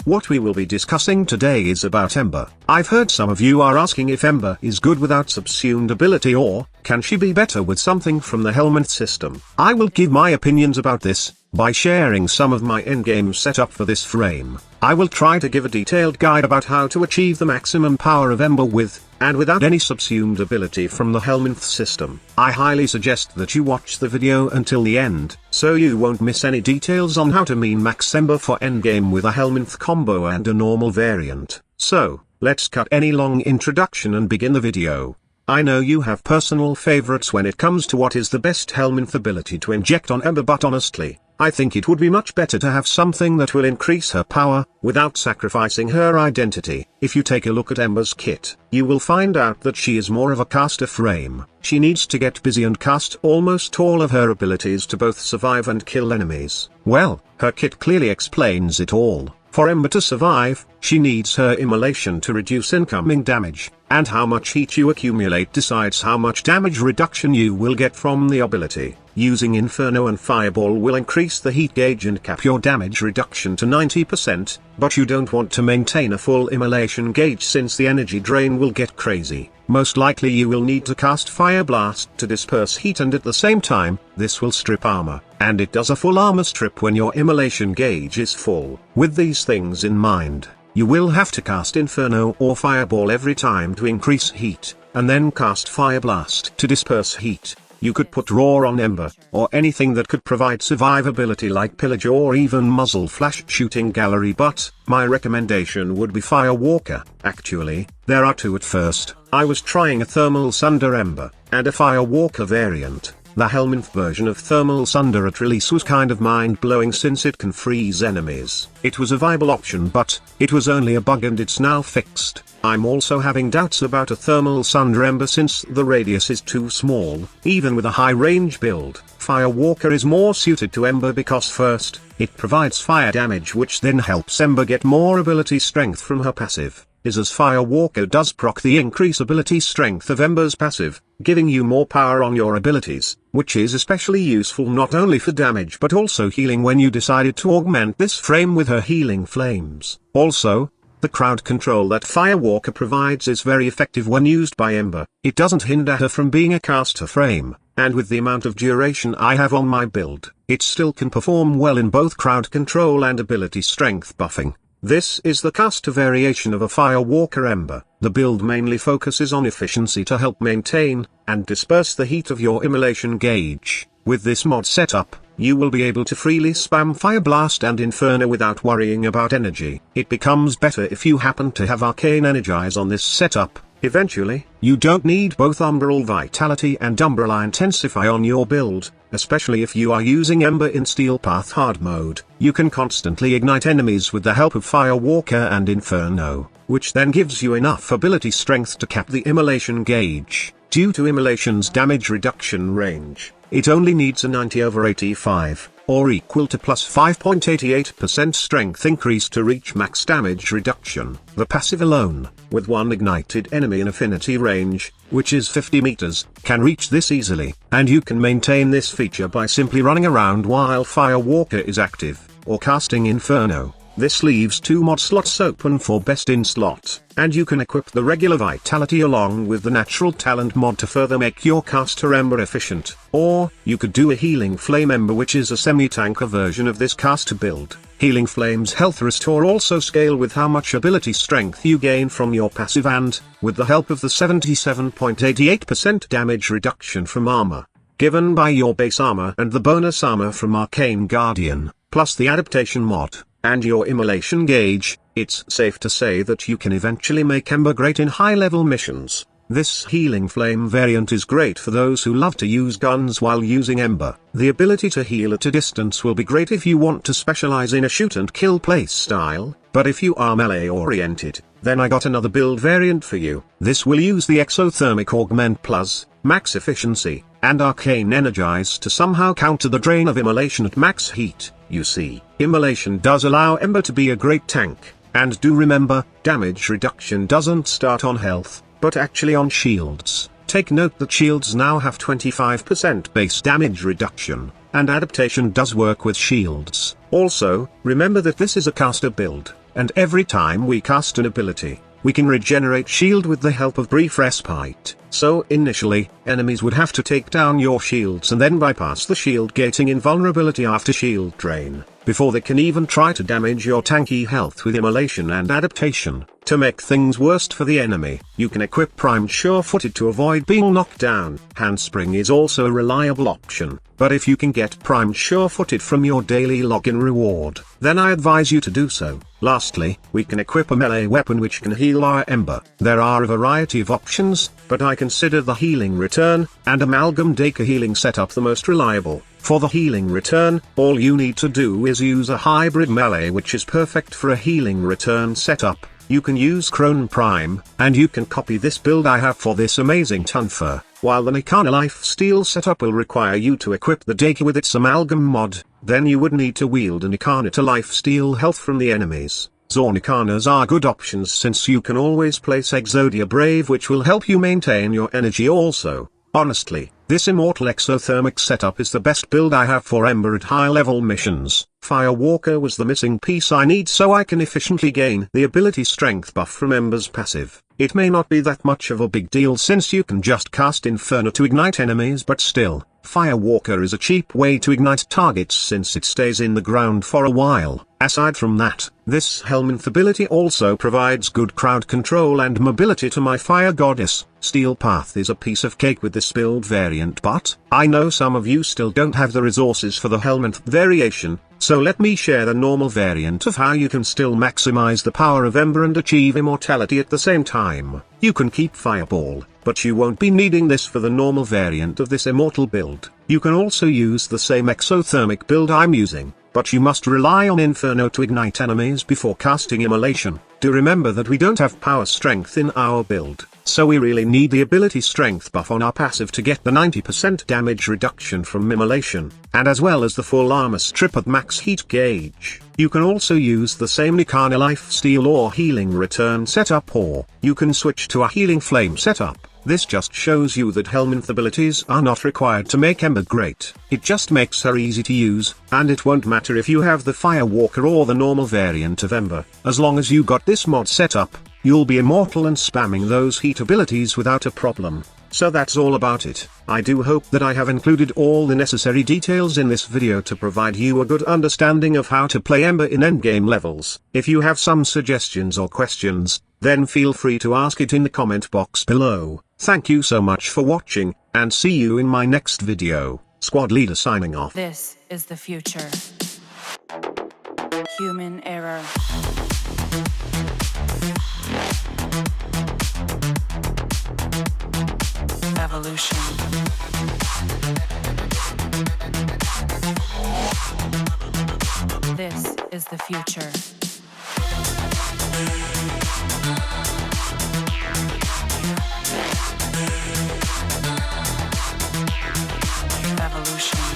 What we will be discussing today is about Ember. I've heard some of you are asking if Ember is good without subsumed ability, or can she be better with something from the Helminth system. I will give my opinions about this by sharing some of my endgame setup for this frame. I will try to give a detailed guide about how to achieve the maximum power of Ember with, and without any subsumed ability from the Helminth system. I highly suggest that you watch the video until the end, so you won't miss any details on how to min-max Ember for endgame with a Helminth combo and a normal variant. So, let's cut any long introduction and begin the video. I know you have personal favorites when it comes to what is the best Helminth ability to inject on Ember, but honestly, I think it would be much better to have something that will increase her power, without sacrificing her identity. If you take a look at Ember's kit, you will find out that she is more of a caster frame. She needs to get busy and cast almost all of her abilities to both survive and kill enemies. Well, her kit clearly explains it all. For Ember to survive, she needs her immolation to reduce incoming damage, and how much heat you accumulate decides how much damage reduction you will get from the ability. Using Inferno and Fireball will increase the heat gauge and cap your damage reduction to 90%, but you don't want to maintain a full immolation gauge since the energy drain will get crazy. Most likely you will need to cast Fire Blast to disperse heat, and at the same time, this will strip armor, and it does a full armor strip when your immolation gauge is full. With these things in mind, you will have to cast Inferno or Fireball every time to increase heat, and then cast Fire Blast to disperse heat. You could put Roar on Ember, or anything that could provide survivability like Pillage or even Muzzle Flash Shooting Gallery, but my recommendation would be Firewalker. Actually, there are two at first. I was trying a Thermal Sunder Ember, and a Firewalker variant. The Helminth version of Thermal Sunder at release was kind of mind-blowing since it can freeze enemies. It was a viable option, but it was only a bug and it's now fixed. I'm also having doubts about a Thermal Sunder Ember since the radius is too small. Even with a high range build, Firewalker is more suited to Ember because first, it provides fire damage which then helps Ember get more ability strength from her passive. As Firewalker does proc the increase ability strength of Ember's passive, giving you more power on your abilities, which is especially useful not only for damage but also healing when you decided to augment this frame with her healing flames. Also, the crowd control that Firewalker provides is very effective when used by Ember. It doesn't hinder her from being a caster frame, and with the amount of duration I have on my build, it still can perform well in both crowd control and ability strength buffing. This is the caster variation of a Firewalker Ember. The build mainly focuses on efficiency to help maintain and disperse the heat of your immolation gauge. With this mod setup, you will be able to freely spam Fire Blast and Inferno without worrying about energy. It becomes better if you happen to have Arcane Energize on this setup. Eventually, you don't need both Umbral Vitality and Umbral Intensify on your build, especially if you are using Ember in Steel Path Hard mode. You can constantly ignite enemies with the help of Firewalker and Inferno, which then gives you enough ability strength to cap the immolation gauge. Due to immolation's damage reduction range, it only needs a 90/85, or equal to plus 5.88% strength increase to reach max damage reduction. The passive alone, with one ignited enemy in affinity range, which is 50 meters, can reach this easily, and you can maintain this feature by simply running around while Firewalker is active, or casting Inferno. This leaves 2 mod slots open for best in slot, and you can equip the regular Vitality along with the Natural Talent mod to further make your caster Ember efficient. Or, you could do a Healing Flame Ember, which is a semi-tanker version of this caster build. Healing Flame's health restore also scale with how much ability strength you gain from your passive and, with the help of the 77.88% damage reduction from armor given by your base armor and the bonus armor from Arcane Guardian, plus the adaptation mod, and your immolation gauge, it's safe to say that you can eventually make Ember great in high-level missions. This Healing Flame variant is great for those who love to use guns while using Ember. The ability to heal at a distance will be great if you want to specialize in a shoot-and-kill playstyle, but if you are melee-oriented, then I got another build variant for you. This will use the Exothermic Augment Plus, Max Efficiency, and Arcane Energize to somehow counter the drain of immolation at max heat. You see, immolation does allow Ember to be a great tank, and do remember, damage reduction doesn't start on health, but actually on shields. Take note that shields now have 25% base damage reduction, and adaptation does work with shields. Also, remember that this is a caster build, and every time we cast an ability, we can regenerate shield with the help of brief respite. So initially, enemies would have to take down your shields and then bypass the shield gating invulnerability after shield drain, before they can even try to damage your tanky health with immolation and adaptation. To make things worse for the enemy, you can equip primed sure-footed to avoid being knocked down. Handspring is also a reliable option, but if you can get primed sure-footed from your daily login reward, then I advise you to do so. Lastly, we can equip a melee weapon which can heal our Ember. There are a variety of options, but I consider the Healing Return and Amalgam Deka healing setup the most reliable. For the Healing Return, all you need to do is use a hybrid melee which is perfect for a Healing Return setup. You can use Crone Prime, and you can copy this build I have for this amazing Tunfer, while the Nikana Lifesteal setup will require you to equip the Deka with its Amalgam mod, then you would need to wield a Nikana to lifesteal health from the enemies. Zornikanas are good options since you can always place Exodia Brave which will help you maintain your energy also. Honestly, this Immortal Exothermic setup is the best build I have for Ember at high level missions. Firewalker was the missing piece I need so I can efficiently gain the ability strength buff from Ember's passive. It may not be that much of a big deal since you can just cast Inferno to ignite enemies, but still, Firewalker is a cheap way to ignite targets since it stays in the ground for a while. Aside from that, this Helminth ability also provides good crowd control and mobility to my Fire Goddess. Steel Path is a piece of cake with this build variant, but I know some of you still don't have the resources for the Helminth variation, so let me share the normal variant of how you can still maximize the power of Ember and achieve immortality at the same time. You can keep Fireball, but you won't be needing this for the normal variant of this immortal build. You can also use the same Exothermic build I'm using, but you must rely on Inferno to ignite enemies before casting Immolation. Do remember that we don't have power strength in our build, so we really need the ability strength buff on our passive to get the 90% damage reduction from Immolation, and as well as the full armor strip at max heat gauge. You can also use the same Nikana Lifesteal or Healing Return setup, or you can switch to a Healing Flame setup. This just shows you that Helminth abilities are not required to make Ember great. It just makes her easy to use, and it won't matter if you have the Firewalker or the normal variant of Ember. As long as you got this mod set up, you'll be immortal and spamming those heat abilities without a problem. So that's all about it. I do hope that I have included all the necessary details in this video to provide you a good understanding of how to play Ember in endgame levels. If you have some suggestions or questions, then feel free to ask it in the comment box below. Thank you so much for watching, and see you in my next video. Squad Leader signing off. This is the future. Human error. Evolution. This is the future. Evolution.